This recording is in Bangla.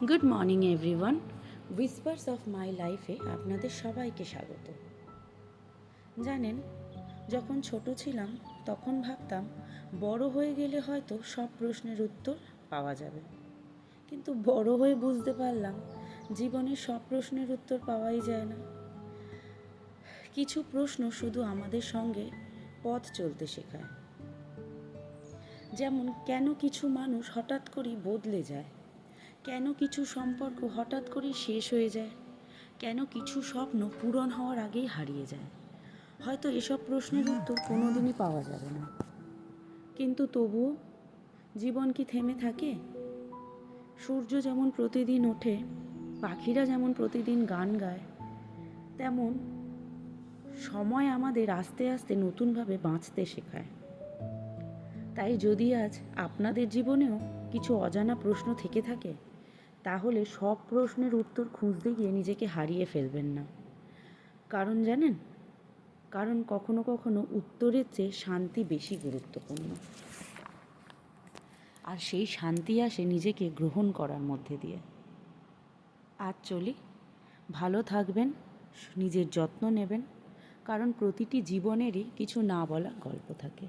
Good morning everyone. Whispers of my লাইফে আপনাদের সবাইকে স্বাগত। জানেন, যখন ছোট ছিলাম তখন ভাবতাম বড় হয়ে গেলে হয়তো সব প্রশ্নের উত্তর পাওয়া যাবে, কিন্তু বড় হয়ে বুঝতে পারলাম জীবনের সব প্রশ্নের উত্তর পাওয়াই যায় না। কিছু প্রশ্ন শুধু আমাদের সঙ্গে পথ চলতে শেখায়, যেমন কেন কিছু মানুষ হঠাৎ করেই বদলে যায়, কেন কিছু সম্পর্ক হঠাৎ করেই শেষ হয়ে যায়, কেন কিছু স্বপ্ন পূরণ হওয়ার আগেই হারিয়ে যায়। হয়তো এসব প্রশ্নের উত্তর কোনোদিনই পাওয়া যাবে না, কিন্তু তবুও জীবন কি থেমে থাকে? সূর্য যেমন প্রতিদিন ওঠে, পাখিরা যেমন প্রতিদিন গান গায়, তেমন সময় আমাদের আস্তে আস্তে নতুনভাবে বাঁচতে শেখায়। তাই যদি আজ আপনাদের জীবনেও কিছু অজানা প্রশ্ন থেকে থাকে, তাহলে সব প্রশ্নের উত্তর খুঁজতে গিয়ে নিজেকে হারিয়ে ফেলবেন না। কারণ জানেন, কারণ কখনো কখনো উত্তরের চেয়ে শান্তি বেশি গুরুত্বপূর্ণ, আর সেই শান্তি আসে নিজেকে গ্রহণ করার মধ্যে দিয়ে। আজ চলি, ভালো থাকবেন, নিজের যত্ন নেবেন, কারণ প্রতিটি জীবনেরই কিছু না বলা গল্প থাকে।